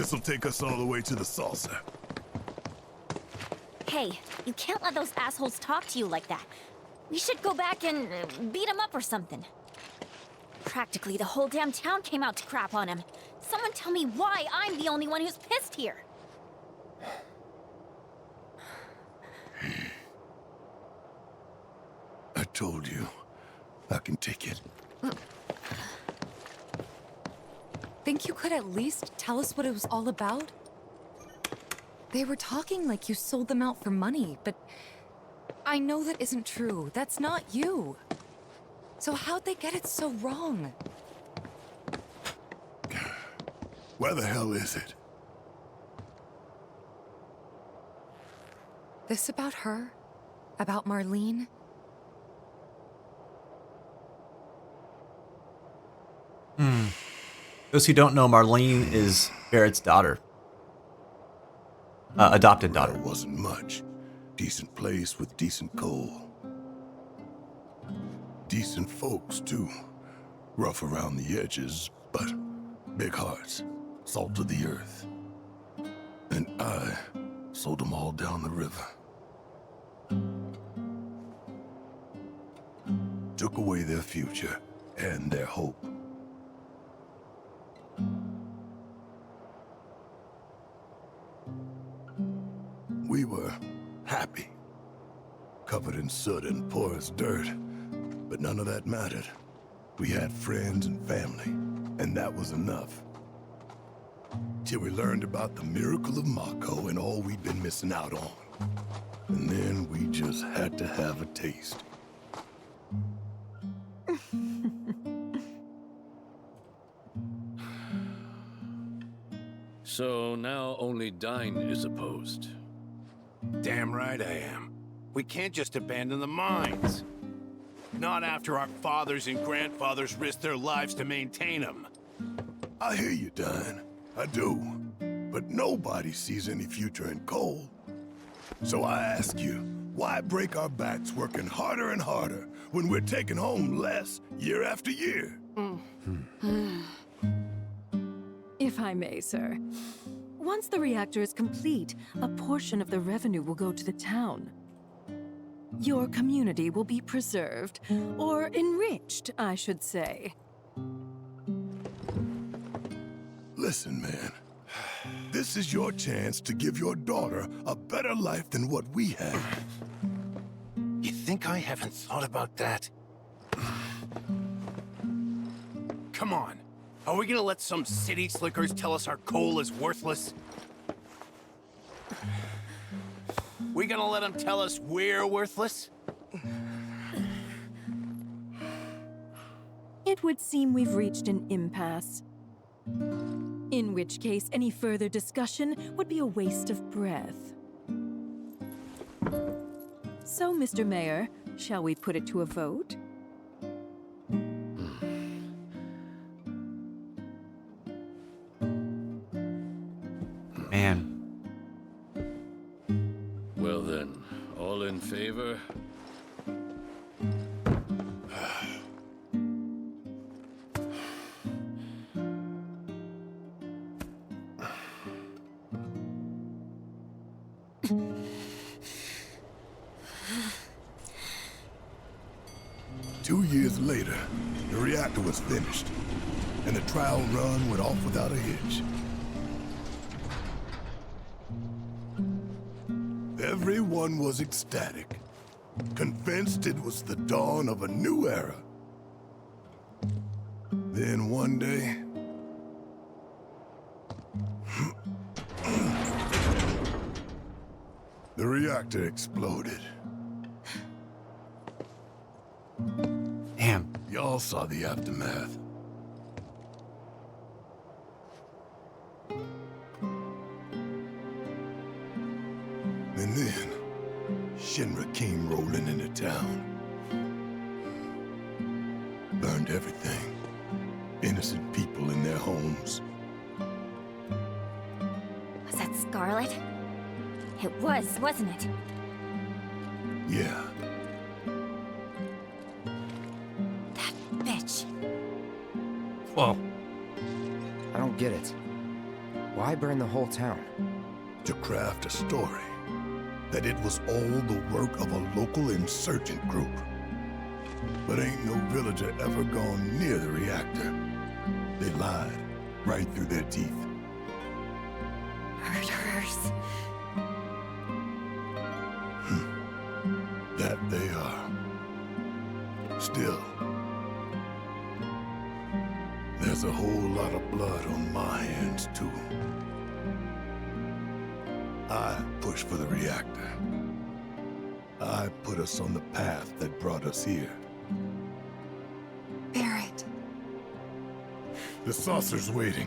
This'll take us all the way to the saucer. Hey, you can't let those assholes talk to you like that. We should go back and beat them up or something. Practically the whole damn town came out to crap on him. Someone tell me why I'm the only one who's pissed here. I told you, I can take it. Think you could at least tell us what it was all about? They were talking like you sold them out for money, but I know that isn't true. That's not you. So how'd they get it so wrong? Where the hell is it? This about her? About Marlene? Those who don't know, Marlene is Barret's daughter. Adopted daughter. It wasn't much. Decent place with decent coal. Decent folks, too. Rough around the edges, but big hearts. Salt of the earth. And I sold them all down the river. Took away their future and their hope. We were happy, covered in soot and poor as dirt, but none of that mattered. We had friends and family, and that was enough. Till we learned about the miracle of Mako and all we'd been missing out on. And then we just had to have a taste. So now only Dine is opposed. Damn right I am. We can't just abandon the mines. Not after our fathers and grandfathers risked their lives to maintain them. I hear you, Dine. I do. But nobody sees any future in coal. So I ask you, why break our backs working harder and harder when we're taking home less year after year? If I may, sir. Once the reactor is complete, a portion of the revenue will go to the town. Your community will be preserved, or enriched, I should say. Listen, man. This is your chance to give your daughter a better life than what we had. You think I haven't thought about that? Come on. Are we gonna let some city slickers tell us our coal is worthless? We gonna let them tell us we're worthless? It would seem we've reached an impasse. In which case, any further discussion would be a waste of breath. So, Mr. Mayor, shall we put it to a vote? Man. Well then, all in favor? Two years later, the reactor was finished, and the trial run went off without a hitch. Everyone was ecstatic, convinced it was the dawn of a new era. Then one day, the reactor exploded. Damn. Y'all saw the aftermath. And then, Shinra came rolling into town. Burned everything. Innocent people in their homes. Was that Scarlet? It was, wasn't it? Yeah. Bitch. Whoa. I don't get it. Why burn the whole town? To craft a story that it was all the work of a local insurgent group. But ain't no villager ever gone near the reactor. They lied right through their teeth. Murderers. That they are. Still, there's a whole lot of blood on my hands, too. I pushed for the reactor. I put us on the path that brought us here. Barret. The saucer's waiting.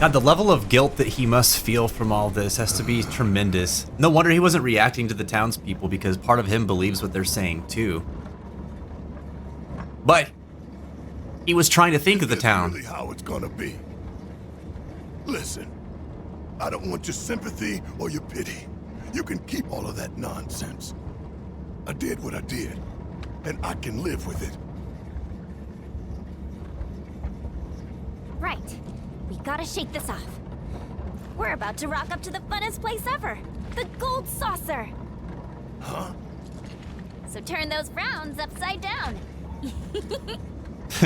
God, the level of guilt that he must feel from all this has to be tremendous. No wonder he wasn't reacting to the townspeople, because part of him believes what they're saying too. But he was trying to think of the town. Really how it's gonna be. Listen, I don't want your sympathy or your pity. You can keep all of that nonsense. I did what I did, and I can live with it. Right. We gotta shake this off. We're about to rock up to the funnest place ever. The Gold Saucer. Huh? So turn those frowns upside down.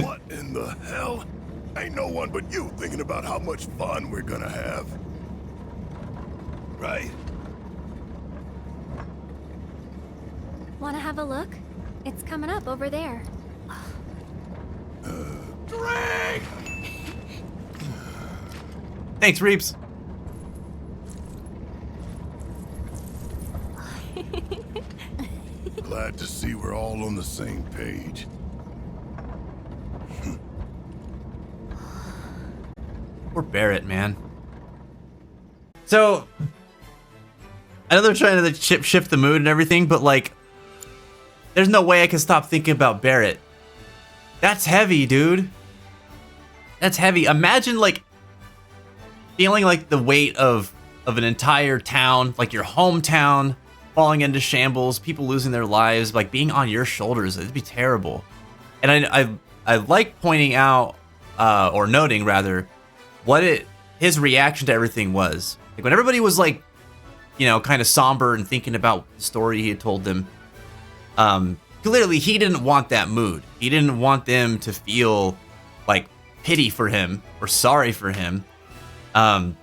What in the hell? Ain't no one but you thinking about how much fun we're gonna have. Right? Wanna have a look? It's coming up over there. Drag! Thanks, Reeps. Glad to see we're all on the same page. Poor Barret, man. So, I know they're trying to shift the mood and everything, but like, there's no way I can stop thinking about Barret. That's heavy, dude. That's heavy. Imagine like feeling like the weight of an entire town, like your hometown, falling into shambles, people losing their lives, like being on your shoulders. It'd be terrible. And I like pointing out, or noting rather, what his reaction to everything was. Like when everybody was like, you know, kind of somber and thinking about the story he had told them, clearly he didn't want that mood. He didn't want them to feel like pity for him or sorry for him. And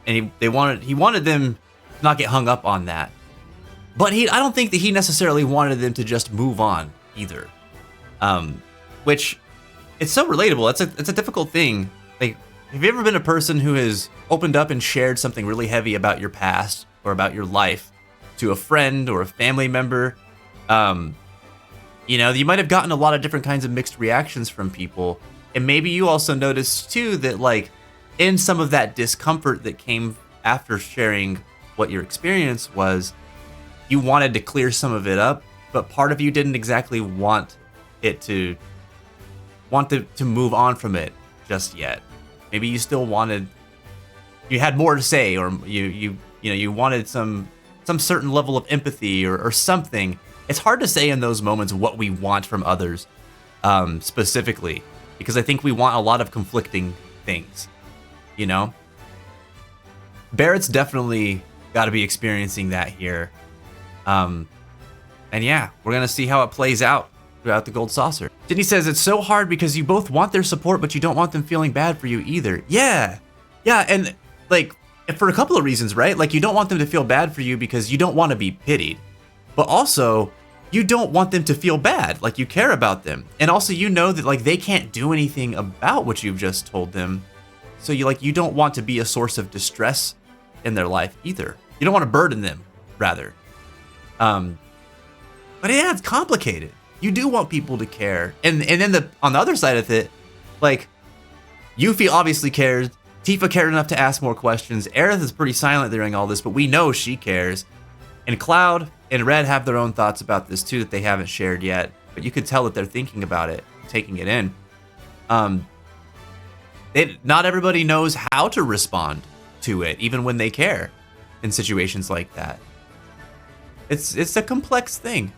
he wanted them to not get hung up on that. But I don't think that he necessarily wanted them to just move on either. Which it's so relatable. It's a difficult thing. Like, have you ever been a person who has opened up and shared something really heavy about your past or about your life to a friend or a family member? You know, you might have gotten a lot of different kinds of mixed reactions from people. And maybe you also noticed too that like in some of that discomfort that came after sharing what your experience was, you wanted to clear some of it up, but part of you didn't exactly want to move on from it just yet. Maybe you still you had more to say, or you wanted some certain level of empathy or something. It's hard to say in those moments what we want from others, specifically, because I think we want a lot of conflicting things, you know? Barrett's definitely got to be experiencing that here. And yeah, we're going to see how it plays out throughout the Gold Saucer. Sydney says, it's so hard because you both want their support, but you don't want them feeling bad for you either. Yeah, and like, for a couple of reasons, right? Like, you don't want them to feel bad for you because you don't want to be pitied. But also, you don't want them to feel bad, like you care about them. And also, you know that like they can't do anything about what you've just told them. So you don't want to be a source of distress in their life either. You don't want to burden them, rather. But yeah, it's complicated. You do want people to care. And then on the other side of it, like, Yuffie obviously cares. Tifa cared enough to ask more questions. Aerith is pretty silent during all this, but we know she cares. And Cloud and Red have their own thoughts about this too that they haven't shared yet. But you could tell that they're thinking about it, taking it in. not everybody knows how to respond to it, even when they care in situations like that. It's a complex thing.